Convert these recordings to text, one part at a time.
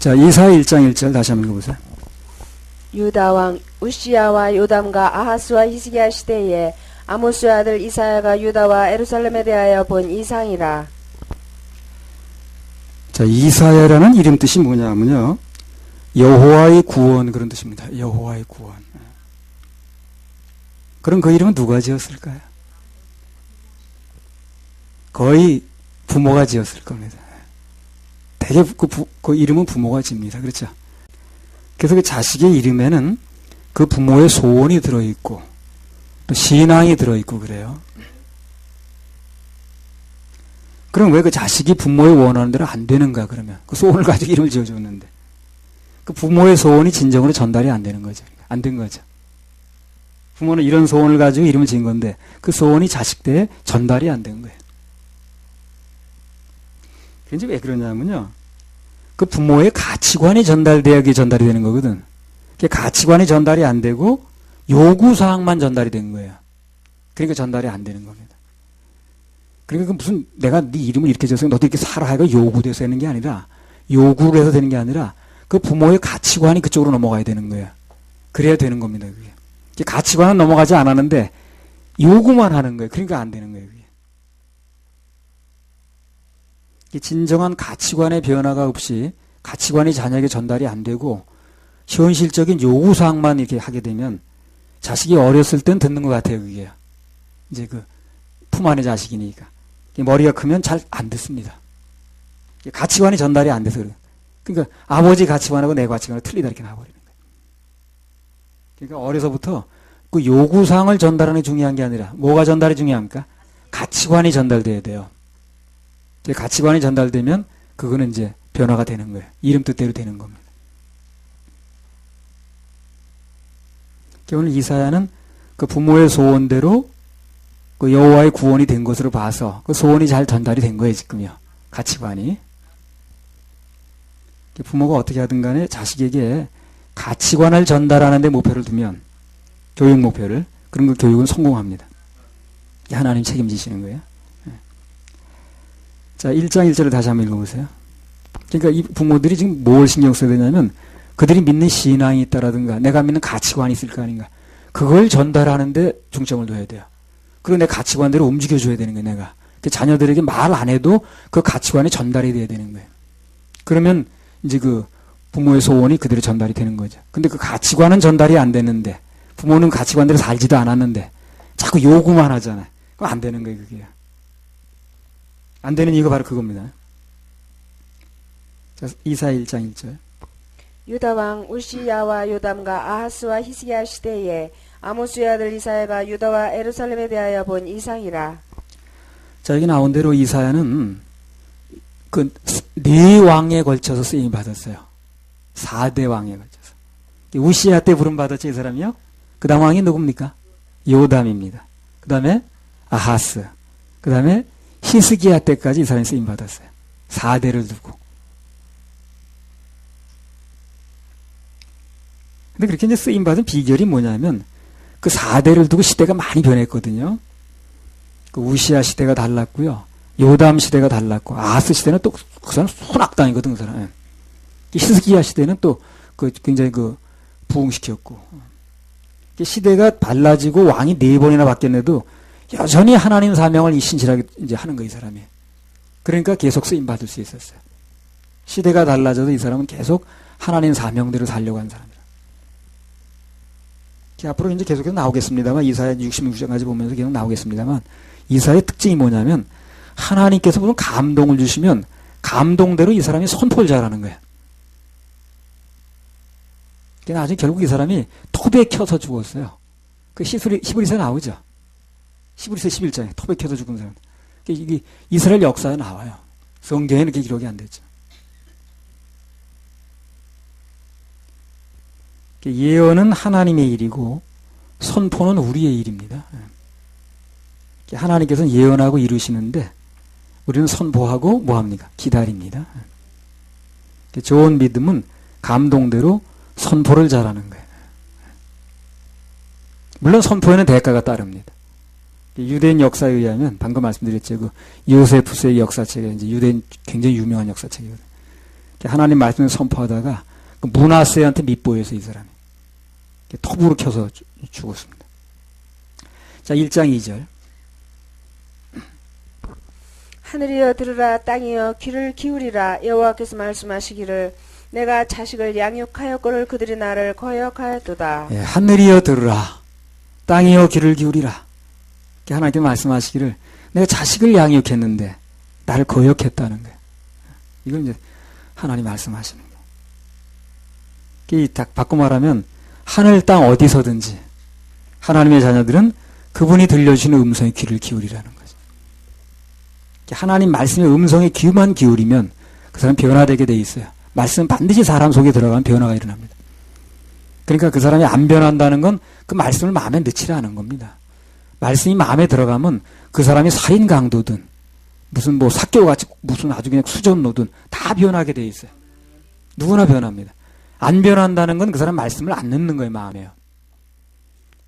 자, 이사 1장 1절 다시 한번 읽어보세요. 유다 왕 우시야와 요담과 아하스와 히스기야 시대에 아모스의 아들 이사야가 유다와 예루살렘에 대하여 본 이상이라. 자, 이사야라는 이름 뜻이 뭐냐면요, 여호와의 구원, 그런 뜻입니다. 여호와의 구원. 그럼 그 이름은 누가 지었을까요? 거의 부모가 지었을 겁니다. 대개 그 이름은 부모가 집니다. 그렇죠? 그래서 그 자식의 이름에는 그 부모의 소원이 들어있고 또 신앙이 들어있고 그래요. 그럼 왜 그 자식이 부모의 원하는 대로 안 되는가? 그러면 그 소원을 가지고 이름을 지어줬는데 그 부모의 소원이 진정으로 전달이 안 되는 거죠. 안 된 거죠. 부모는 이런 소원을 가지고 이름을 지은 건데 그 소원이 자식들에 전달이 안 된 거예요. 그게 왜 그러냐면요, 그 부모의 가치관이 전달돼야 전달이 되는 거거든. 그 가치관이 전달이 안 되고 요구사항만 전달이 된 거예요. 그러니까 전달이 안 되는 겁니다. 그러니까 무슨 내가 네 이름을 이렇게 지어서 너도 이렇게 살아 하고 요구돼서 되는 게 아니라, 요구를 해서 되는 게 아니라 그 부모의 가치관이 그쪽으로 넘어가야 되는 거예요. 그래야 되는 겁니다. 그게 가치관은 넘어가지 않았는데 요구만 하는 거예요. 그러니까 안 되는 거예요. 그게 진정한 가치관의 변화가 없이 가치관이 자녀에게 전달이 안 되고 현실적인 요구사항만 이렇게 하게 되면 자식이 어렸을 땐 듣는 것 같아요. 그게 이제 그 품 안의 자식이니까 머리가 크면 잘 안 듣습니다. 가치관이 전달이 안 돼서 그래요. 그러니까 아버지 가치관하고 내 가치관이 틀리다 이렇게 나와버리는 거예요. 그러니까 어려서부터 그 요구사항을 전달하는 게 중요한 게 아니라 뭐가 전달이 중요합니까? 가치관이 전달돼야 돼요. 가치관이 전달되면 그거는 이제 변화가 되는 거예요. 이름 뜻대로 되는 겁니다. 오늘 이사야는 그 부모의 소원대로 그 여호와의 구원이 된 것으로 봐서 그 소원이 잘 전달이 된 거예요. 지금요. 가치관이. 부모가 어떻게 하든 간에 자식에게 가치관을 전달하는 데 목표를 두면, 교육 목표를, 그런 그 교육은 성공합니다. 하나님 책임지시는 거예요. 자, 1장 1절을 다시 한번 읽어보세요. 그러니까 이 부모들이 지금 뭘 신경 써야 되냐면 그들이 믿는 신앙이 있다라든가 내가 믿는 가치관이 있을 거 아닌가, 그걸 전달하는데 중점을 둬야 돼요. 그리고 내 가치관대로 움직여줘야 되는 거예요. 내가 자녀들에게 말 안 해도 그 가치관이 전달이 돼야 되는 거예요. 그러면 이제 그 부모의 소원이 그대로 전달이 되는 거죠. 근데 그 가치관은 전달이 안 되는데, 부모는 가치관대로 살지도 않았는데 자꾸 요구만 하잖아요. 그럼 안 되는 거예요. 그게 안 되는 이유가 바로 그겁니다. 자, 이사야 1장 1절. 유다 왕 우시야와 요담과 아하스와 히스기야 시대에 아모스의 아들 이사야가 유다와 예루살렘에 대하여 본 이상이라. 자, 여기 나온 대로 이사야는 그 네 왕에 걸쳐서 쓰임 받았어요. 4대 왕에 걸쳐서. 우시야 때 부름 받았죠, 이 사람이요? 그 다음 왕이 누굽니까? 요담입니다. 그 다음에 아하스. 그 다음에 히스기야 때까지 이 사람이 쓰임 받았어요. 4대를 두고. 근데 그렇게 이제 쓰임 받은 비결이 뭐냐면 그 4대를 두고 시대가 많이 변했거든요. 그 우시야 시대가 달랐고요. 요담 시대가 달랐고, 아하스 시대는 또 그 사람 손악당이거든, 그 사람. 히스기야 시대는 또 그 굉장히 그 부흥시켰고. 시대가 달라지고 왕이 4번이나 바뀌었는데도 여전히 하나님 사명을 신실하게 이제 하는 거예요, 이 사람이. 그러니까 계속 쓰임 받을 수 있었어요. 시대가 달라져도 이 사람은 계속 하나님 사명대로 살려고 하는 사람이라. 앞으로 이제 계속해서 나오겠습니다만, 이사야 66장까지 보면서 계속 나오겠습니다만, 이사야의 특징이 뭐냐면 하나님께서 무슨 감동을 주시면 감동대로 이 사람이 선포를 잘하는 거예요. 나중에 결국 이 사람이 톱에 켜서 죽었어요. 그 히브리서에 나오죠. 히브리서 11장에 톱에 켜서 죽은 사람. 이게 이스라엘 역사에 나와요. 성경에는 이렇게 기록이 안 됐죠. 예언은 하나님의 일이고 선포는 우리의 일입니다. 하나님께서는 예언하고 이루시는데 우리는 선포하고 뭐합니까? 기다립니다. 좋은 믿음은 감동대로 선포를 잘하는 거예요. 물론 선포에는 대가가 따릅니다. 유대인 역사에 의하면 방금 말씀드렸죠. 그 요세푸스의 역사책에 이제 유대인 굉장히 유명한 역사책이거든요. 하나님 말씀을 선포하다가 그 므낫세한테 밉보여서 이 사람이 톱으로 켜서 죽었습니다. 자, 1장 2절. 하늘이여 들으라, 땅이여 귀를 기울이라. 여호와께서 말씀하시기를 내가 자식을 양육하였거늘 그들이 나를 거역하였도다. 예, 하늘이여 들으라, 땅이여 귀를 기울이라. 하나님께 말씀하시기를 내가 자식을 양육했는데 나를 거역했다는 거예요. 이걸 이제 하나님 말씀하시는 거예요. 딱 바꿔 말하면 하늘 땅 어디서든지 하나님의 자녀들은 그분이 들려주시는 음성에 귀를 기울이라는 거죠. 하나님 말씀의 음성에 귀만 기울이면 그 사람 변화되게 돼 있어요. 말씀은 반드시 사람 속에 들어가면 변화가 일어납니다. 그러니까 그 사람이 안 변한다는 건 그 말씀을 마음에 넣지라는 겁니다. 말씀이 마음에 들어가면 그 사람이 살인 강도든 무슨 뭐 사교같이 무슨 아주 그냥 수전노든 다 변하게 돼 있어요. 누구나 변합니다. 안 변한다는 건 그 사람 말씀을 안 넣는 거예요, 마음에요.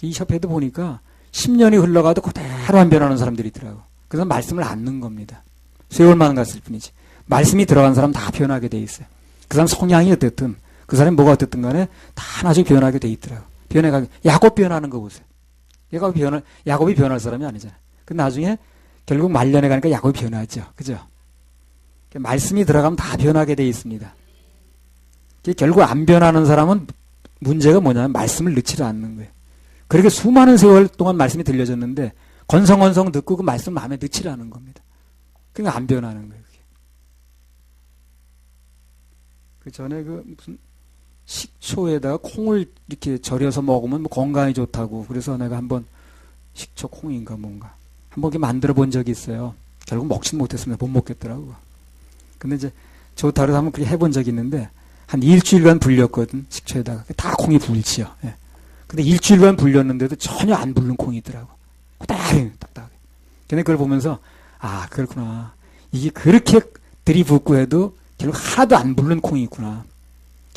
이 협회도 보니까 10년이 흘러가도 그대로 안 변하는 사람들이 있더라고. 그 사람 말씀을 안 넣는 겁니다. 세월만 갔을 뿐이지. 말씀이 들어간 사람 다 변하게 돼 있어요. 그 사람 성향이 어쨌든 그 사람이 뭐가 어쨌든 간에 다 하나씩 변하게 돼 있더라고. 변해가게. 야곱 변하는 거 보세요. 야곱이 변할 사람이 아니잖아요. 근데 나중에 결국 말년에 가니까 야곱이 변하죠. 그죠? 말씀이 들어가면 다 변하게 돼 있습니다. 결국 안 변하는 사람은 문제가 뭐냐면 말씀을 넣지 않는 거예요. 그렇게 수많은 세월 동안 말씀이 들려졌는데 건성건성 듣고 그 말씀 마음에 넣지 않는 겁니다. 그러니까 안 변하는 거예요. 그 전에 그 무슨 식초에다가 콩을 이렇게 절여서 먹으면 뭐 건강에 좋다고 그래서 내가 한번 식초 콩인가 뭔가 한번 이렇게 만들어 본 적이 있어요. 결국 먹지는 못했습니다. 못 먹겠더라고요. 근데 이제 좋다 그래서 한번 그렇게 해본 적이 있는데 한 일주일간 불렸거든. 식초에다가 다 콩이 불지요. 예. 근데 일주일간 불렸는데도 전혀 안 불는 콩이 있더라고. 그대로 딱딱하게. 근데 그걸 보면서 아 그렇구나. 이게 그렇게 들이붓고 해도 결국 하나도 안 불는 콩이 있구나.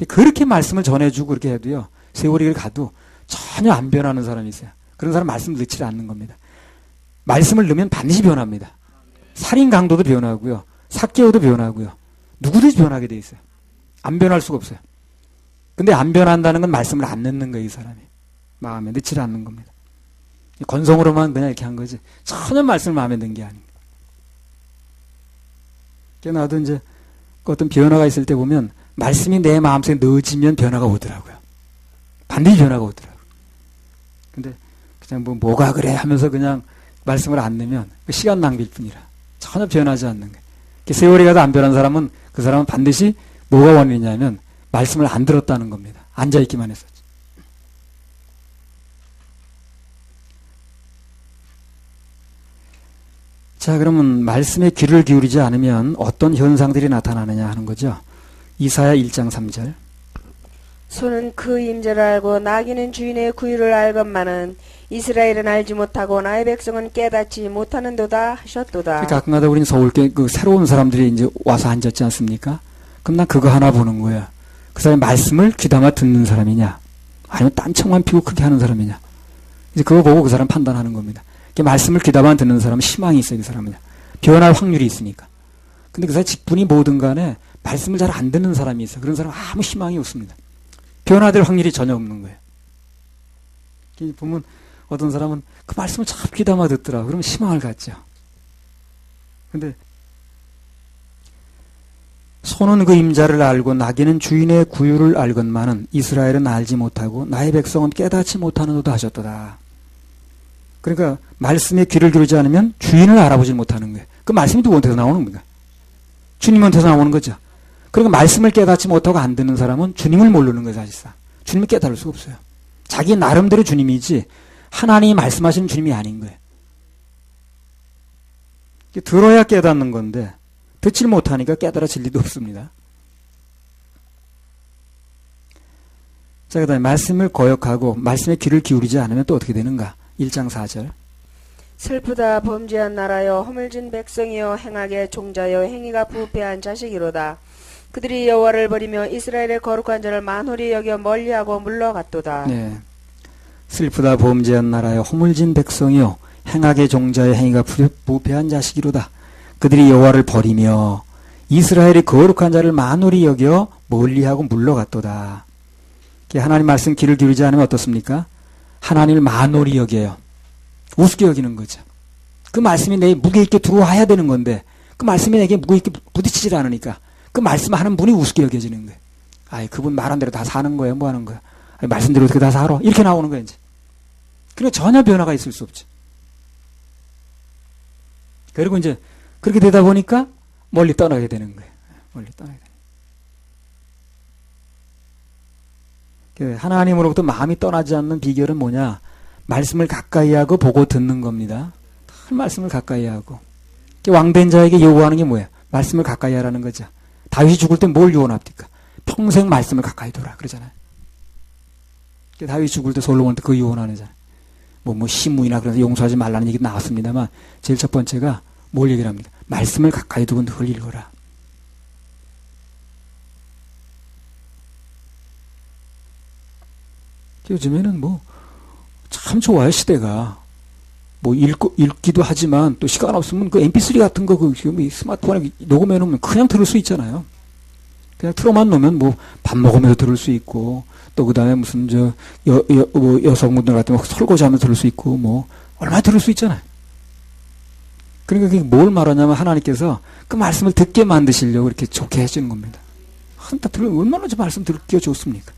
그렇게 말씀을 전해주고 그렇게 해도요. 세월이 가도 전혀 안 변하는 사람이 있어요. 그런 사람 말씀을 넣지 않는 겁니다. 말씀을 넣으면 반드시 변합니다. 살인 강도도 변하고요. 사개오도 변하고요. 누구든지 변하게 돼 있어요. 안 변할 수가 없어요. 근데 안 변한다는 건 말씀을 안 넣는 거예요. 이 사람이. 마음에 넣지 않는 겁니다. 건성으로만 그냥 이렇게 한 거지 전혀 말씀을 마음에 넣은 게 아닙니다. 나도 이제 어떤 변화가 있을 때 보면 말씀이 내 마음속에 넣어지면 변화가 오더라고요. 반드시 변화가 오더라고요. 근데 그냥 뭐가 그래 하면서 그냥 말씀을 안 넣으면 시간 낭비일 뿐이라 전혀 변하지 않는 거예요. 세월이 가도 안 변한 사람은 그 사람은 반드시 뭐가 원인이냐면 말씀을 안 들었다는 겁니다. 앉아있기만 했었죠. 자, 그러면 말씀에 귀를 기울이지 않으면 어떤 현상들이 나타나느냐 하는 거죠. 이사야 1장 3절. 소는 그 임재를 알고 나귀는 주인의 구유를 알건만은 이스라엘은 알지 못하고 나의 백성은 깨닫지 못하는도다 하셨도다. 가끔가다 우리는 서울교회 그 새로운 사람들이 이제 와서 앉았지 않습니까? 그럼 난 그거 하나 보는 거야. 그 사람이 말씀을 귀담아 듣는 사람이냐, 아니면 딴청만 피고 크게 하는 사람이냐. 이제 그거 보고 그 사람 판단하는 겁니다. 말씀을 귀담아 듣는 사람은 희망이 있어요. 그 사람은 변할 확률이 있으니까. 근데 그 사람 직분이 뭐든 간에 말씀을 잘 안 듣는 사람이 있어요. 그런 사람은 아무 희망이 없습니다. 변화될 확률이 전혀 없는 거예요. 보면 어떤 사람은 그 말씀을 참 귀담아 듣더라. 그러면 희망을 갖죠. 근데 소는 그 임자를 알고 나귀는 주인의 구유를 알건만은 이스라엘은 알지 못하고 나의 백성은 깨닫지 못하는도다 하셨도다. 그러니까 말씀에 귀를 기울이지 않으면 주인을 알아보지 못하는 거예요. 그 말씀이 누구한테서 나오는 겁니까? 주님한테서 나오는 거죠. 그러니까 말씀을 깨닫지 못하고 안 듣는 사람은 주님을 모르는 거예요. 사실상. 주님을 깨달을 수가 없어요. 자기 나름대로 주님이지 하나님이 말씀하시는 주님이 아닌 거예요. 들어야 깨닫는 건데 듣질 못하니까 깨달아질 리도 없습니다. 자, 그 다음에 말씀을 거역하고 말씀에 귀를 기울이지 않으면 또 어떻게 되는가? 1장 4절. 슬프다 범죄한 나라여 허물진 백성이여 행악의 종자여 행위가 부패한 자식이로다. 그들이 여호와를 버리며 이스라엘의 거룩한 자를 만홀히 여겨 멀리하고 물러갔도다. 네. 슬프다 범죄한 나라여 허물진 백성이여 행악의 종자의 행위가 부패한 자식이로다. 그들이 여호와를 버리며 이스라엘이 거룩한 자를 만홀히 여겨 멀리하고 물러갔도다. 하나님 말씀 귀를 기울이지 않으면 어떻습니까? 하나님을 만홀히 여겨요. 우습게 여기는 거죠. 그 말씀이 내 무게 있게 들어와야 되는 건데 그 말씀이 내게 무게 있게 부딪히질 않으니까 그 말씀하는 분이 우습게 여겨지는 거예요. 아이, 그분 말한 대로 다 사는 거예요. 뭐 하는 거야? 아이, 말씀대로 어떻게 다 살아? 이렇게 나오는 거예요, 이제. 그러니까 전혀 변화가 있을 수 없죠. 그리고 이제 그렇게 되다 보니까 멀리 떠나게 되는 거예요. 멀리 떠나게 되는 거예요. 하나님으로부터 마음이 떠나지 않는 비결은 뭐냐? 말씀을 가까이 하고 보고 듣는 겁니다. 늘 말씀을 가까이 하고. 왕된 자에게 요구하는 게 뭐예요? 말씀을 가까이 하라는 거죠. 다윗이 죽을 때 뭘 요원합니까? 평생 말씀을 가까이 둬라 그러잖아요. 다윗이 죽을 때 솔로몬한테 그 요원하잖아요. 뭐 시무이나 그래서 용서하지 말라는 얘기 나왔습니다만 제일 첫 번째가 뭘 얘기를 합니까? 말씀을 가까이 두고 늘 읽어라. 요즘에는 뭐 참 좋아요, 시대가. 뭐 읽기도 하지만 또 시간 없으면 그 MP3 같은 거 그 스마트폰에 녹음해 놓으면 그냥 들을 수 있잖아요. 그냥 틀어만 놓으면 뭐 밥 먹으면서 들을 수 있고 또 그다음에 무슨 뭐 여성분들 같은 거 설거지하면서 들을 수 있고 뭐 얼마나 들을 수 있잖아요. 그러니까 그게 뭘 말하냐면 하나님께서 그 말씀을 듣게 만드시려고 이렇게 좋게 해주는 겁니다. 한타 들으면 얼마나 저 말씀 듣기가 좋습니까?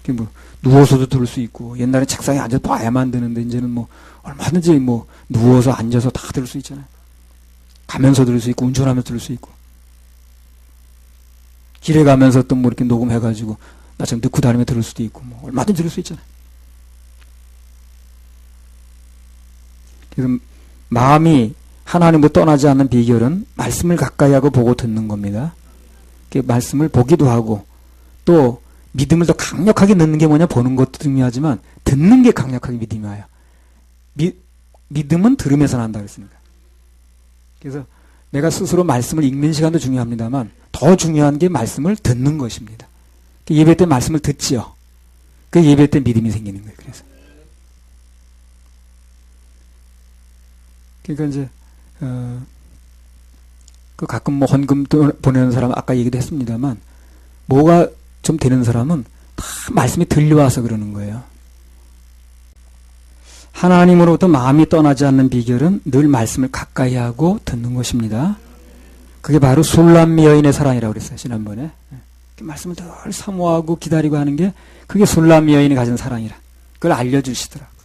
뭐 누워서도 들을 수 있고 옛날에 책상에 앉아서 봐야만 되는데 이제는 뭐 얼마든지 뭐 누워서 앉아서 다 들을 수 있잖아요. 가면서 들을 수 있고 운전하면서 들을 수 있고 길에 가면서 또 뭐 이렇게 녹음해가지고 나처럼 넣고 다니며 들을 수도 있고 뭐 얼마든지 들을 수 있잖아요. 그래서 마음이 하나님으로 떠나지 않는 비결은 말씀을 가까이 하고 보고 듣는 겁니다. 말씀을 보기도 하고 또 믿음을 더 강력하게 넣는 게 뭐냐? 보는 것도 중요하지만 듣는 게 강력하게 믿음이 와요. 믿음은 들으면서 난다 그랬으니까. 그래서 내가 스스로 말씀을 읽는 시간도 중요합니다만 더 중요한 게 말씀을 듣는 것입니다. 예배 때 말씀을 듣지요. 그 예배 때 믿음이 생기는 거예요. 그러니까 이제 그 가끔 뭐 헌금 보내는 사람 아까 얘기도 했습니다만 뭐가 좀 되는 사람은 다 말씀이 들려와서 그러는 거예요. 하나님으로부터 마음이 떠나지 않는 비결은 늘 말씀을 가까이 하고 듣는 것입니다. 그게 바로 술람 여인의 사랑이라고 그랬어요. 지난번에. 말씀을 늘 사모하고 기다리고 하는 게 그게 술람 여인이 가진 사랑이라. 그걸 알려주시더라고요.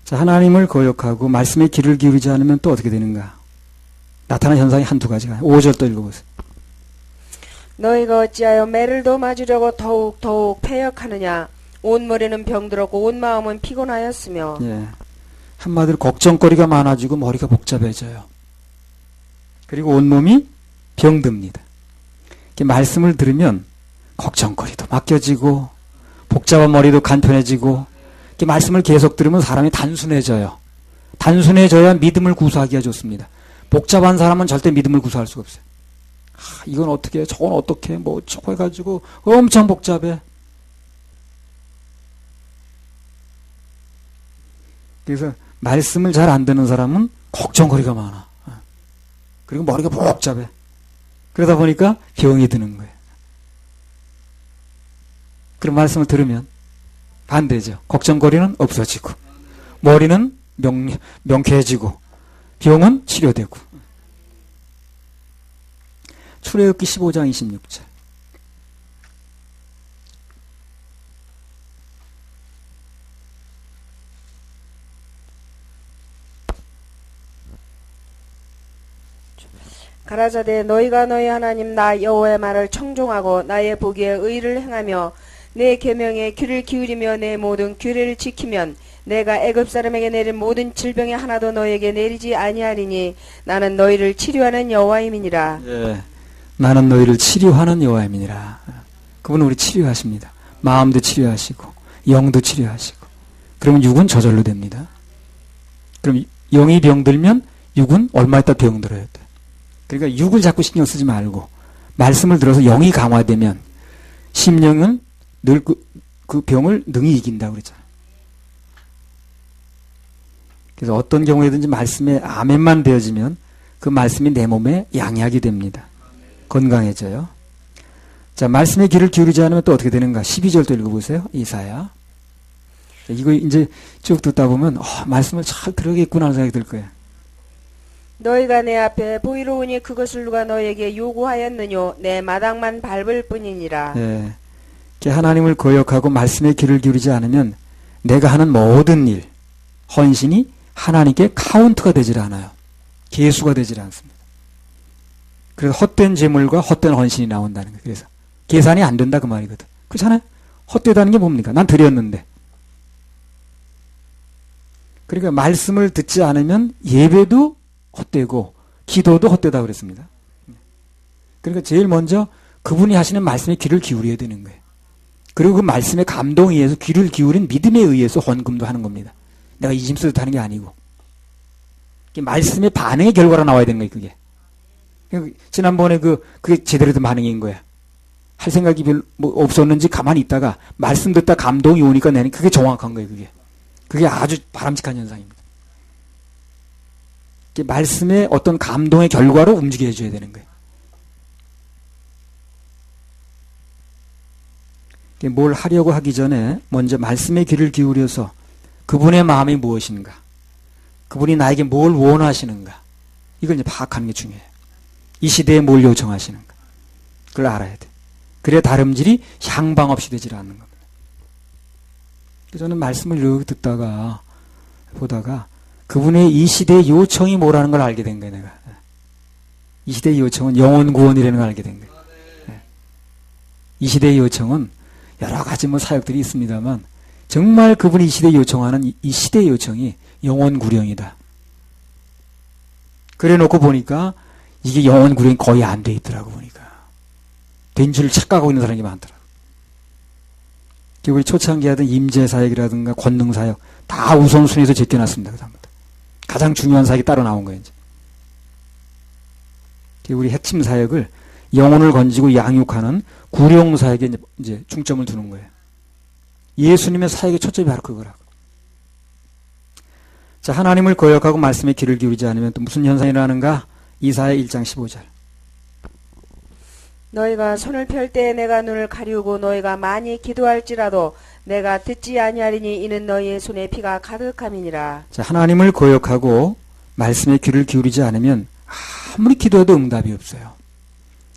자, 하나님을 거역하고 말씀에 귀를 기울이지 않으면 또 어떻게 되는가? 나타나는 현상이 한두 가지가. 5절 또 읽어보세요. 너희가 어찌하여 매를 더 맞으려고 더욱 패역하느냐? 온 머리는 병들었고 온 마음은 피곤하였으며. 예. 한마디로 걱정거리가 많아지고 머리가 복잡해져요. 그리고 온몸이 병듭니다. 말씀을 들으면 걱정거리도 맡겨지고 복잡한 머리도 간편해지고 말씀을 계속 들으면 사람이 단순해져요. 단순해져야 믿음을 구사하기가 좋습니다. 복잡한 사람은 절대 믿음을 구사할 수가 없어요. 이건 어떻게 해? 저건 어떻게 해? 뭐 저거 해가지고 엄청 복잡해. 그래서 말씀을 잘 안 듣는 사람은 걱정거리가 많아. 그리고 머리가 복잡해. 그러다 보니까 병이 드는 거예요. 그런 말씀을 들으면 반대죠. 걱정거리는 없어지고 머리는 명쾌해지고 병은 치료되고. 출애굽기 15장 26절. 가라사대 너희가 너희 하나님 나 여호와의 말을 청종하고 나의 보기에 의를 행하며 내 계명에 귀를 기울이며 내 모든 규례를 지키면 내가 애굽 사람에게 내린 모든 질병이 하나도 너희에게 내리지 아니하리니 나는 너희를 치료하는 여호와임이니라. 예, 나는 너희를 치료하는 여호와임이니라. 그분은 우리 치료하십니다. 마음도 치료하시고 영도 치료하시고. 그러면 육은 저절로 됩니다. 그럼 영이 병들면 육은 얼마 있다 병들어야 돼. 그러니까 육을 자꾸 신경 쓰지 말고 말씀을 들어서 영이 강화되면 심령은 늘 그 병을 능히 이긴다고 그랬잖아요. 그래서 어떤 경우에든지 말씀에 아멘만 되어지면 그 말씀이 내 몸에 양약이 됩니다. 건강해져요. 자, 말씀의 귀를 기울이지 않으면 또 어떻게 되는가? 12절 또 읽어보세요. 이사야. 이거 이제 쭉 듣다 보면 말씀을 잘 들어야겠구나 하는 생각이 들 거예요. 너희가 내 앞에 보이로우니 그것을 누가 너에게 요구하였느뇨 내 마당만 밟을 뿐이니라. 예. 하나님을 거역하고 말씀의 귀를 기울이지 않으면 내가 하는 모든 일, 헌신이 하나님께 카운트가 되질 않아요. 계수가 되질 않습니다. 그래서 헛된 재물과 헛된 헌신이 나온다는 거예요. 그래서 계산이 안 된다 그 말이거든. 그렇잖아요. 헛되다는 게 뭡니까? 난 드렸는데. 그러니까 말씀을 듣지 않으면 예배도 헛되고 기도도 헛되다 그랬습니다. 그러니까 제일 먼저 그분이 하시는 말씀에 귀를 기울여야 되는 거예요. 그리고 그 말씀의 감동에 의해서 귀를 기울인 믿음에 의해서 헌금도 하는 겁니다. 내가 이심스럽게 하는 게 아니고. 말씀의 반응의 결과로 나와야 되는 거예요, 그게. 지난번에 그게 제대로 된 반응인 거야. 할 생각이 별로 없었는지 가만히 있다가 말씀 듣다 감동이 오니까 내는 그게 정확한 거예요, 그게. 그게 아주 바람직한 현상입니다. 말씀의 어떤 감동의 결과로 움직여 해줘야 되는 거예요. 뭘 하려고 하기 전에 먼저 말씀의 귀를 기울여서 그분의 마음이 무엇인가, 그분이 나에게 뭘 원하시는가, 이걸 이제 파악하는 게 중요해요. 이 시대에 뭘 요청하시는가, 그걸 알아야 돼. 그래야 다름질이 향방 없이 되질 않는 겁니다. 저는 말씀을 이렇게 듣다가 보다가 그분의 이 시대의 요청이 뭐라는 걸 알게 된 거예요, 내가. 이 시대의 요청은 영혼 구원이라는 걸 알게 된 거예요. 이 시대의 요청은 여러 가지 사역들이 있습니다만 정말 그분이 이 시대에 요청하는 이 시대의 요청이 영혼 구령이다. 그래 놓고 보니까 이게 영혼 구령이 거의 안 돼 있더라고 보니까. 된 줄 착각하고 있는 사람이 많더라고. 우리 초창기 하던 임재사역이라든가 권능사역 다 우선순위에서 제껴놨습니다. 그다음부터. 가장 중요한 사역이 따로 나온 거예요. 이제. 우리 핵심 사역을 영혼을 건지고 양육하는 구령사역에 이제 중점을 두는 거예요. 예수님의 사역의 초점이 바로 그거라고. 자, 하나님을 거역하고 말씀에 귀를 기울이지 않으면 또 무슨 현상이 일어나는가? 이사야 1장 15절. 너희가 손을 펼 때 내가 눈을 가리우고 너희가 많이 기도할지라도 내가 듣지 아니하리니 이는 너희의 손에 피가 가득함이니라. 자, 하나님을 거역하고 말씀에 귀를 기울이지 않으면 아무리 기도해도 응답이 없어요.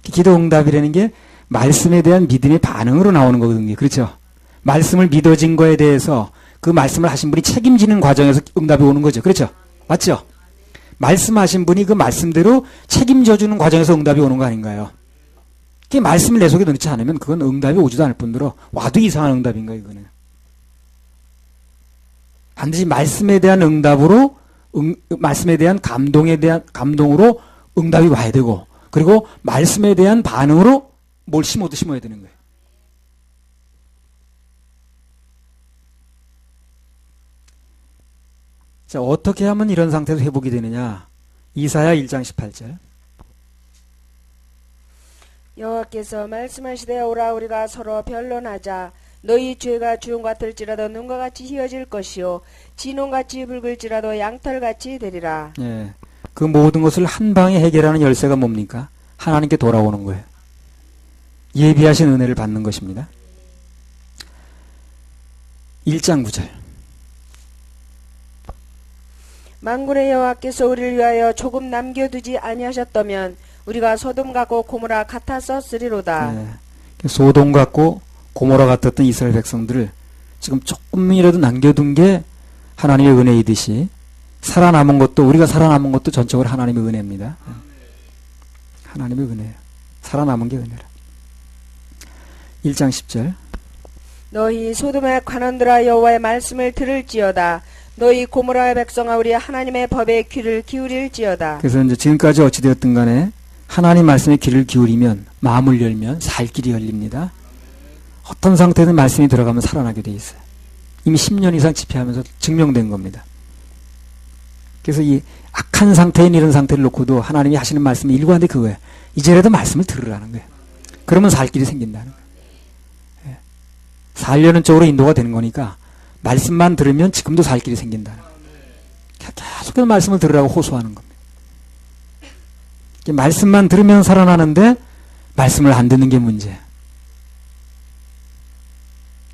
기도 응답이라는 게 말씀에 대한 믿음의 반응으로 나오는 거거든요. 그렇죠? 말씀을 믿어진 거에 대해서 그 말씀을 하신 분이 책임지는 과정에서 응답이 오는 거죠. 그렇죠? 맞죠? 말씀하신 분이 그 말씀대로 책임져 주는 과정에서 응답이 오는 거 아닌가요? 그 말씀을 내 속에 넣지 않으면 그건 응답이 오지도 않을 뿐더러 와도 이상한 응답인 거예요. 이거는. 반드시 말씀에 대한 응답으로 말씀에 대한 감동으로 응답이 와야 되고, 그리고 말씀에 대한 반응으로 뭘 심어도 심어야 되는 거예요. 자, 어떻게 하면 이런 상태에서 회복이 되느냐? 이사야 1장 18절. 여호와께서 말씀하시되 오라 우리가 서로 변론하자. 너희 죄가 주홍 같을지라도 눈과 같이 희어질 것이요 진홍같이 붉을지라도 양털같이 되리라. 예, 그 모든 것을 한 방에 해결하는 열쇠가 뭡니까? 하나님께 돌아오는 거예요. 예비하신 은혜를 받는 것입니다. 1장 9절. 만군의 여호와께서 우리를 위하여 조금 남겨두지 아니하셨다면 우리가 소돔 같고 고모라 같았었으리로다. 예, 소돔 같고 고모라 같았던 이스라엘 백성들을 지금 조금이라도 남겨둔 게 하나님의 은혜이듯이 살아남은 것도, 우리가 살아남은 것도 전적으로 하나님의 은혜입니다. 하나님의 은혜예요. 살아남은 게 은혜라. 1장 10절. 너희 소돔의 관원들아 여호와의 말씀을 들을지어다. 너희 고모라의 백성아 우리 하나님의 법에 귀를 기울일지어다. 그래서 이제 지금까지 어찌되었든 간에 하나님 말씀에 귀를 기울이면, 마음을 열면 살 길이 열립니다. 어떤 상태든 말씀이 들어가면 살아나게 돼 있어요. 이미 10년 이상 집회하면서 증명된 겁니다. 그래서 이 악한 상태인 이런 상태를 놓고도 하나님이 하시는 말씀이 일관돼 그거예요. 이제라도 말씀을 들으라는 거예요. 그러면 살 길이 생긴다는 거예요. 예. 살려는 쪽으로 인도가 되는 거니까 말씀만 들으면 지금도 살 길이 생긴다는 거예요. 계속해서 말씀을 들으라고 호소하는 겁니다. 말씀만 들으면 살아나는데 말씀을 안 듣는 게 문제야.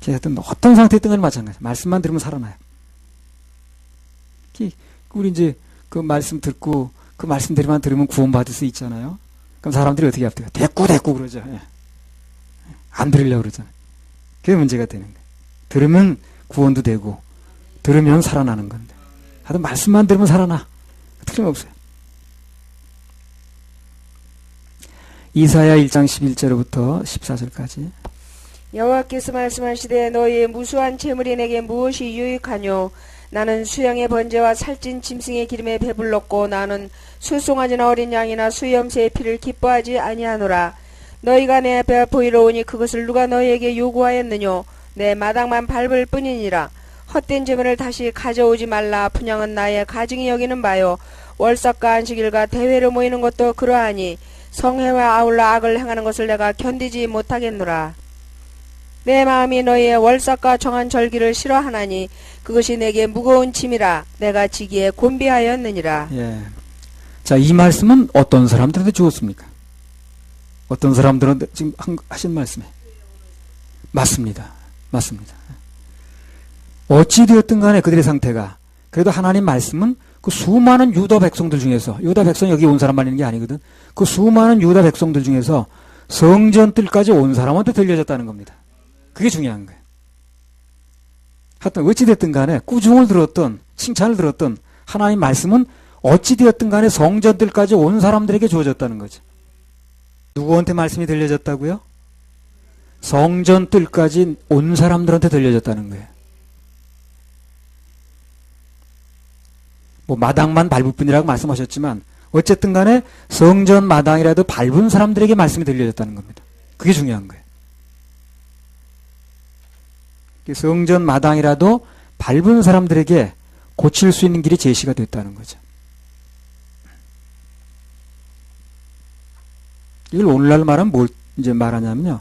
하여튼 어떤 상태에 있든 간에 마찬가지야. 말씀만 들으면 살아나요. 우리 이제 그 말씀 듣고 그 말씀대로만 들으면 구원받을 수 있잖아요. 그럼 사람들이 어떻게 합니까? 대꾸 그러죠. 예. 안 들으려고 그러잖아요. 그게 문제가 되는 거예요. 들으면 구원도 되고 들으면 살아나는 건데 하여튼 말씀만 들으면 살아나. 틀림없어요. 이사야 1장 11절부터 14절까지 여호와께서 말씀하시되 너희의 무수한 재물이 내게 무엇이 유익하뇨? 나는 수양의 번제와 살찐 짐승의 기름에 배불렀고 나는 술송아지나 어린 양이나 수염새의 피를 기뻐하지 아니하노라. 너희가 내 앞에 보이러 오니 그것을 누가 너희에게 요구하였느뇨? 내 마당만 밟을 뿐이니라. 헛된 재물을 다시 가져오지 말라. 분양은 나의 가증이 여기는 바요. 월삭과 안식일과 대회로 모이는 것도 그러하니 성회와 아울러 악을 행하는 것을 내가 견디지 못하겠노라. 내 마음이 너희의 월삭과 정한 절기를 싫어하나니 그것이 내게 무거운 짐이라. 내가 지기에 곤비하였느니라. 예. 자, 이 말씀은 어떤 사람들한테 주었습니까? 어떤 사람들한테 지금 하신 말씀에 맞습니다. 맞습니다. 어찌 되었든 간에 그들의 상태가 그래도 하나님 말씀은 그 수많은 유다 백성들 중에서 유다 백성 여기 온 사람만 있는 게 아니거든. 그 수많은 유다 백성들 중에서 성전 뜰까지 온 사람한테 들려졌다는 겁니다. 그게 중요한 거예요. 하여튼 어찌됐든 간에 꾸중을 들었던 칭찬을 들었던 하나님 말씀은 어찌되었든 간에 성전 뜰까지 온 사람들에게 주어졌다는 거죠. 누구한테 말씀이 들려졌다고요? 성전 뜰까지 온 사람들한테 들려졌다는 거예요. 뭐 마당만 밟을 뿐이라고 말씀하셨지만 어쨌든 간에 성전 마당이라도 밟은 사람들에게 말씀이 들려졌다는 겁니다. 그게 중요한 거예요. 성전 마당이라도 밟은 사람들에게 고칠 수 있는 길이 제시가 됐다는 거죠. 이걸 오늘날 말하면 뭘 이제 말하냐면요.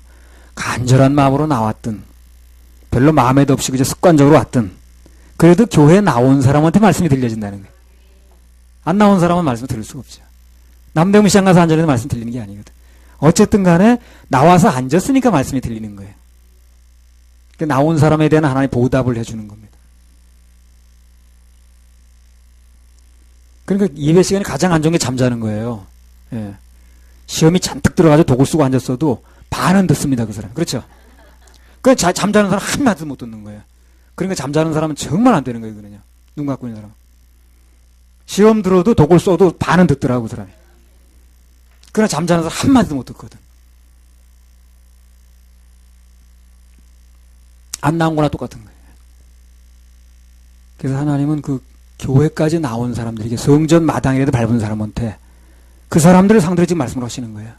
간절한 마음으로 나왔든 별로 마음에도 없이 그저 습관적으로 왔든 그래도 교회에 나온 사람한테 말씀이 들려진다는 거예요. 안 나온 사람은 말씀 들을 수가 없죠. 남대문 시장 가서 앉아있는 말씀 들리는 게 아니거든. 어쨌든 간에 나와서 앉았으니까 말씀이 들리는 거예요. 나온 사람에 대한 하나님의 보답을 해주는 겁니다. 그러니까 예배 시간에 가장 안 좋은 게 잠자는 거예요. 예. 시험이 잔뜩 들어가서 독을 쓰고 앉았어도 반은 듣습니다, 그 사람. 그렇죠? 그 잠자는 사람 한마디도 못 듣는 거예요. 그러니까 잠자는 사람은 정말 안 되는 거예요, 그거는요. 눈 감고 있는 사람. 시험 들어도 독을 써도 반은 듣더라고, 그 사람이. 그러나 잠자는 사람 한마디도 못 듣거든. 안 나온 거나 똑같은 거예요. 그래서 하나님은 그 교회까지 나온 사람들에게 성전 마당이라도 밟은 사람한테 그 사람들을 상대로 지금 말씀을 하시는 거예요.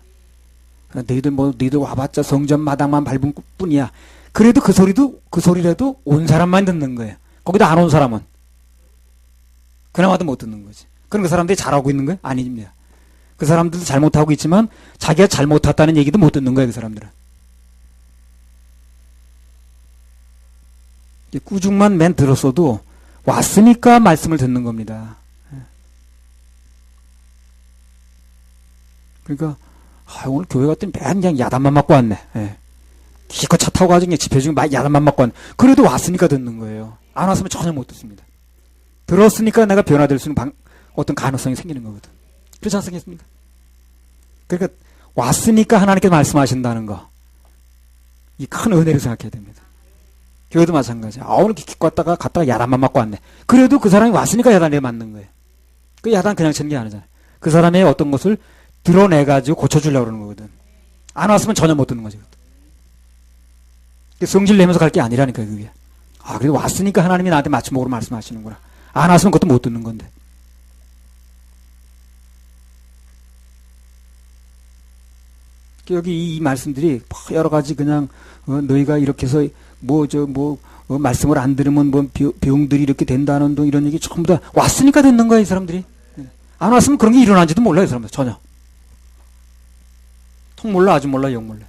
너희들 와봤자 성전 마당만 밟은 뿐이야. 그래도 그 소리라도 온 사람만 듣는 거예요. 거기다 안 온 사람은 그나마도 못 듣는 거지. 그럼 그 사람들이 잘하고 있는 거예요? 아닙니다. 그 사람들도 잘못하고 있지만 자기가 잘못했다는 얘기도 못 듣는 거예요, 그 사람들은. 꾸중만 맨 들었어도 왔으니까 말씀을 듣는 겁니다. 그러니까 오늘 교회 갔더니 맨 그냥 야단만 맞고 왔네. 기껏 차 타고 가지고 집회 중에 야단만 맞고 왔네. 그래도 왔으니까 듣는 거예요. 안 왔으면 전혀 못 듣습니다. 들었으니까 내가 변화될 수 있는 어떤 가능성이 생기는 거거든. 그렇지 않습니까? 그러니까 왔으니까 하나님께서 말씀하신다는 거. 이 큰 은혜를 생각해야 됩니다. 교회도 마찬가지야. 오늘 기껏 갔다가 야단만 맞고 왔네. 그래도 그 사람이 왔으니까 야단에 맞는 거예요. 그 야단 그냥 치는 게 아니잖아요. 그 사람의 어떤 것을 드러내가지고 고쳐주려고 그러는 거거든. 안 왔으면 전혀 못 듣는 거지. 성질 내면서 갈 게 아니라니까요, 그게. 그래도 왔으니까 하나님이 나한테 맞춤목으로 말씀하시는구나. 안 왔으면 그것도 못 듣는 건데. 여기 이 말씀들이 여러 가지 그냥 너희가 이렇게 해서 말씀을 안 들으면 병들이 이렇게 된다는 둥 이런 얘기 전부 다 왔으니까 듣는 거야, 이 사람들이. 안 왔으면 그런 게 일어난지도 몰라요, 이 사람들. 전혀. 통 몰라, 아주 몰라, 영 몰라.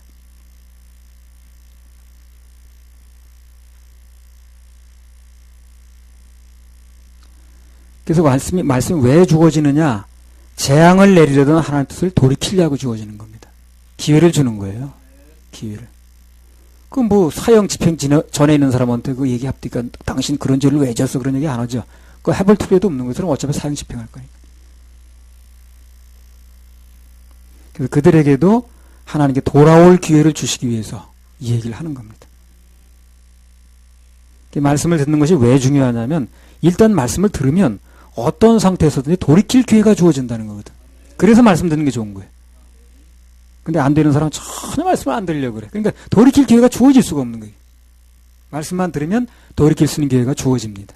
그래서 말씀이 왜 주어지느냐? 재앙을 내리려던 하나님의 뜻을 돌이키려고 주어지는 겁니다. 기회를 주는 거예요. 기회를. 그 뭐 사형 집행 전에 있는 사람한테 그 얘기합니까? 당신 그런 죄를 왜 졌어? 그런 얘기 안 하죠. 그 해볼 필요도 없는 거예요. 그럼 어차피 사형 집행할 거니까. 그래서 그들에게도 하나님께 돌아올 기회를 주시기 위해서 이 얘기를 하는 겁니다. 말씀을 듣는 것이 왜 중요하냐면 일단 말씀을 들으면 어떤 상태에서든지 돌이킬 기회가 주어진다는 거거든. 그래서 말씀 듣는 게 좋은 거예요. 근데 안 되는 사람은 전혀 말씀을 안 들으려고 그래. 그러니까 돌이킬 기회가 주어질 수가 없는 거예요. 말씀만 들으면 돌이킬 수 있는 기회가 주어집니다.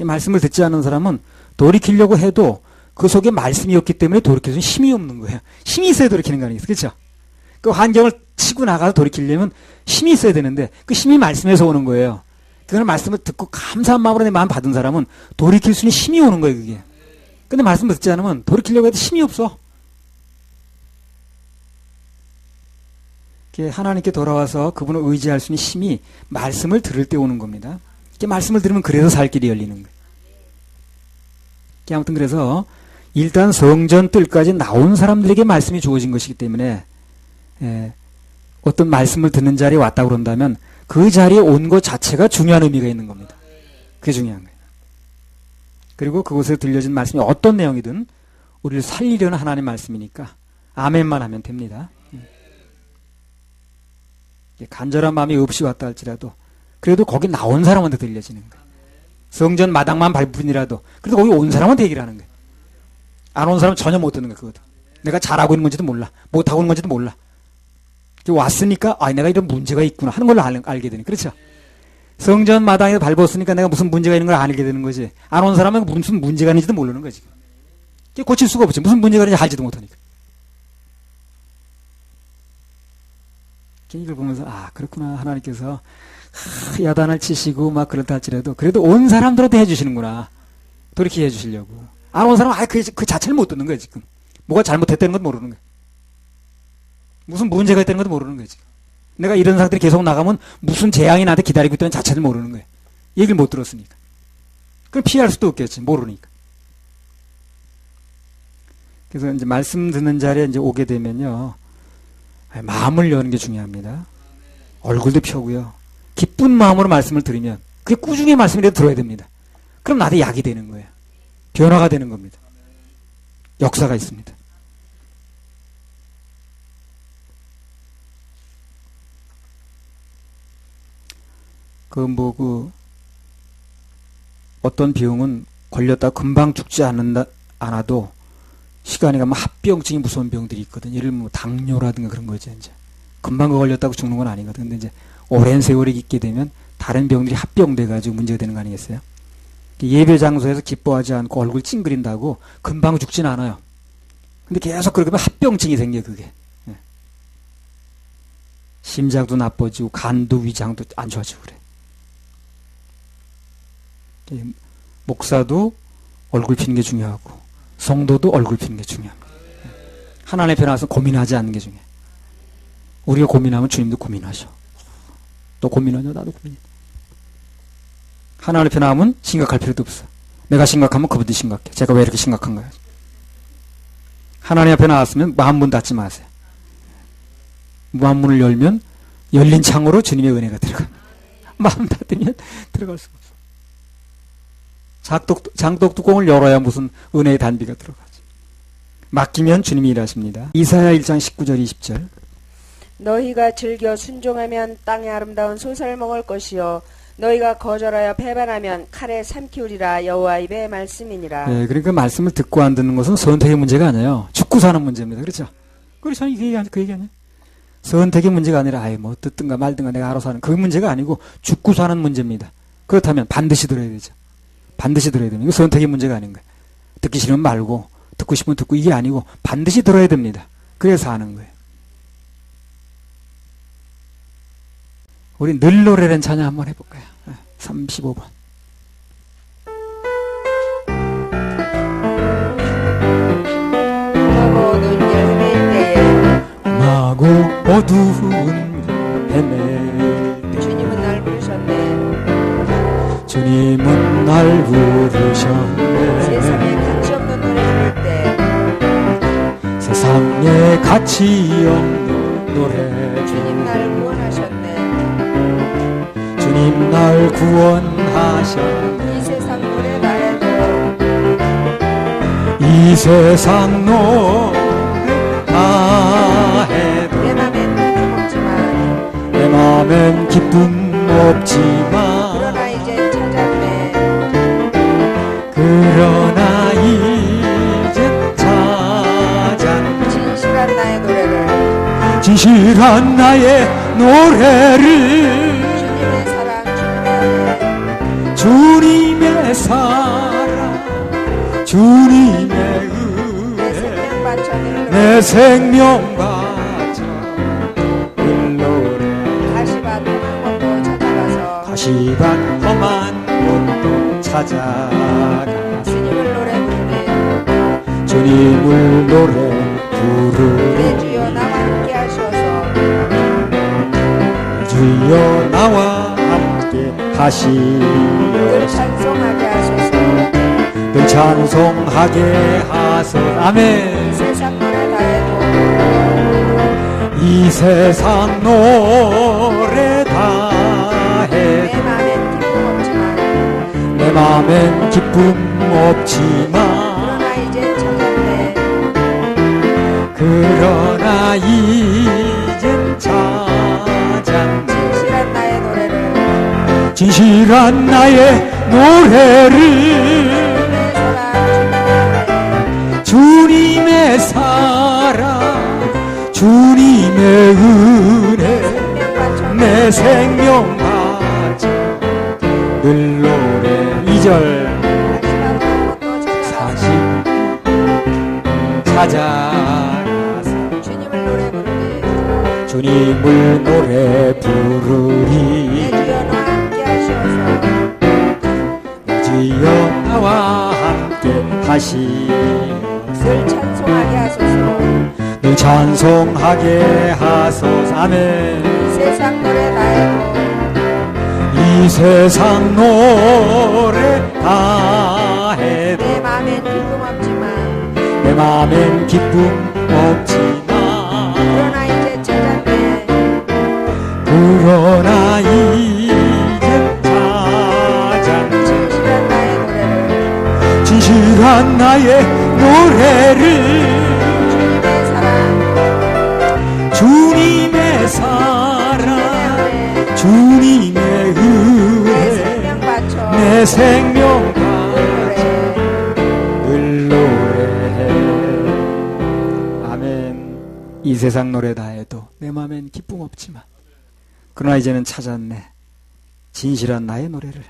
말씀을 듣지 않은 사람은 돌이키려고 해도 그 속에 말씀이 없기 때문에 돌이킬 수 있는 힘이 없는 거예요. 힘이 있어야 돌이키는 거 아니겠어요? 그렇죠? 그 환경을 치고 나가서 돌이키려면 힘이 있어야 되는데 그 힘이 말씀에서 오는 거예요. 그걸 말씀을 듣고 감사한 마음으로 내 마음 받은 사람은 돌이킬 수 있는 힘이 오는 거예요. 그게. 근데 말씀을 듣지 않으면 돌이키려고 해도 힘이 없어. 하나님께 돌아와서 그분을 의지할 수 있는 힘이 말씀을 들을 때 오는 겁니다. 말씀을 들으면 그래서 살 길이 열리는 거예요. 아무튼 그래서 일단 성전 뜰까지 나온 사람들에게 말씀이 주어진 것이기 때문에 어떤 말씀을 듣는 자리에 왔다 그런다면 그 자리에 온 것 자체가 중요한 의미가 있는 겁니다. 그게 중요한 거예요. 그리고 그곳에 들려진 말씀이 어떤 내용이든 우리를 살리려는 하나님의 말씀이니까 아멘만 하면 됩니다. 간절한 마음이 없이 왔다 할지라도 그래도 거기 나온 사람한테 들려지는 거예요. 성전 마당만 밟을 뿐이라도 그래도 거기 온 사람한테 얘기를 하는 거예요. 안 온 사람은 전혀 못 듣는 거예요. 그거도. 내가 잘하고 있는 건지도 몰라. 못하고 있는 건지도 몰라. 왔으니까 내가 이런 문제가 있구나 하는 걸 알게 되는. 그렇죠? 성전 마당에 밟았으니까 내가 무슨 문제가 있는 걸 알게 되는 거지. 안 온 사람은 무슨 문제가 있는지도 모르는 거지. 고칠 수가 없지. 무슨 문제가 있는지 알지도 못하니까. 이걸 보면서 그렇구나. 하나님께서 야단을 치시고 막 그렇다 할지라도 그래도 온 사람들한테 해주시는구나. 돌이키게 해주시려고. 안 온 사람은 그 자체를 못 듣는 거야 지금. 뭐가 잘못했다는 것도 모르는 거야. 무슨 문제가 있다는 것도 모르는 거야 지금. 내가 이런 상태로 계속 나가면 무슨 재앙이 나한테 기다리고 있다는 자체를 모르는 거야. 얘기를 못 들었으니까. 그럼 피할 수도 없겠지. 모르니까. 그래서 이제 말씀 듣는 자리에 이제 오게 되면요. 마음을 여는 게 중요합니다. 얼굴도 펴고요. 기쁜 마음으로 말씀을 들으면 그게 꾸준히 말씀이라도 들어야 됩니다. 그럼 나한테 약이 되는 거예요. 변화가 되는 겁니다. 역사가 있습니다. 어떤 병은 걸렸다 금방 죽지 않아도 시간이 가면 합병증이 무서운 병들이 있거든. 예를 들면 당뇨라든가 그런 거죠. 이제 금방 걸렸다고 죽는 건 아니거든. 근데 이제 오랜 세월이 있게 되면 다른 병들이 합병돼가지고 문제가 되는 거 아니겠어요? 예배 장소에서 기뻐하지 않고 얼굴 찡그린다고 금방 죽진 않아요. 근데 계속 그렇게 하면 합병증이 생겨 그게. 심장도 나빠지고 간도 위장도 안 좋아지고 그래. 목사도 얼굴 피는 게 중요하고 성도도 얼굴 피는 게 중요합니다. 하나님 앞에 나와서 고민하지 않는 게 중요해요. 우리가 고민하면 주님도 고민하셔. 너 고민하냐? 나도 고민해. 하나님 앞에 나오면 심각할 필요도 없어. 내가 심각하면 그분도 심각해. 제가 왜 이렇게 심각한가요? 하나님 앞에 나왔으면 마음문 닫지 마세요. 마음문을 열면 열린 창으로 주님의 은혜가 들어갑니다. 마음 닫으면 들어갈 수가 없어. 장독 뚜껑을 열어야 무슨 은혜의 단비가 들어가죠. 맡기면 주님이 일하십니다. 이사야 1장 19절 20절. 너희가 즐겨 순종하면 땅의 아름다운 솟을 먹을 것이요 너희가 거절하여 배반하면 칼에 삼키우리라. 여호와 입의 말씀이니라. 네, 그러니까 말씀을 듣고 안 듣는 것은 선택의 문제가 아니에요. 죽고 사는 문제입니다. 그렇죠? 그래서 그 얘기 아니에요. 선택의 문제가 아니라 뭐 듣든가 말든가 내가 알아서 하는 그 문제가 아니고 죽고 사는 문제입니다. 그렇다면 반드시 들어야 되죠. 반드시 들어야 됩니다. 이거 선택의 문제가 아닌 거예요. 듣기 싫으면 말고 듣고 싶으면 듣고 이게 아니고 반드시 들어야 됩니다. 그래서 하는 거예요. 우리 늘 노래라는 찬양 한번 해볼까요? 35번. 마고 어두운 헤매 주님은 날 부르셨네. 주님은 날 부르셨네. 세상에 가치 없는 노래. 주님 날 구원하셨네. 주님 날 구원하셨네. 이 세상 노래 다 해도 이 세상 노래 다 해도 내 맘엔 기쁨 없지만 내 맘엔 기쁨 없지만 그러나 이제 찾았네. 그러나 이제 찾았네. 진실한 나의 노래를 진실한 나의 노래를 주님의 사랑 주님의 은혜 주님의 사랑 주님의 내 은혜 생명 바쳐 늘 내 생명 바쳐 늘 노래. 가시밭 험한 곳도 찾아가서 가시밭 험한 곳도 찾아가 주님을 노래 부르네. 주님을 노래 내 부르리. 주여 나와 함께 하셔서 주여 나와 함께 늘 하시어 찬송하게 하소서. 늘 찬송하게 하소서. 아멘. 세상 노래 다 해도 이 세상 노래 다 내 해도 맘엔 기쁨 없지만 내 맘엔 기쁨 없지만 그러나 이제 찾았네. 그러나 이젠 찾았네. 진실한 나의 노래를 진실한 나의 노래를 주님의 사랑 주님의 은혜 생명 바쳐 내 생명 바쳐 늘 노래. 2절 가시밭 찾아가서 주님을 노래 부르니 주님을 노래 내 부르리. 주여 나와 함께 하시어서 주여 나와 함께 하시어서 늘 찬송하게 하소서. 늘 찬송하게 하소서. 아멘. 이 세상 노래 다 해도 이 세상 노래 다 해도 내 맘엔 기쁨 없지만 내 맘엔 기쁨 없지만 그러나 이제 찾았네. 그러나 이제 찾았네. 진실한 나의 노래를 진실한 나의 노래를 주님의 사랑 주님의 내 은혜 생명 바쳐 내 생명 노래. 늘 노래해. 아멘. 이 세상 노래 다 해도 내 맘엔 기쁨 없지만 그러나 이제는 찾았네. 진실한 나의 노래를.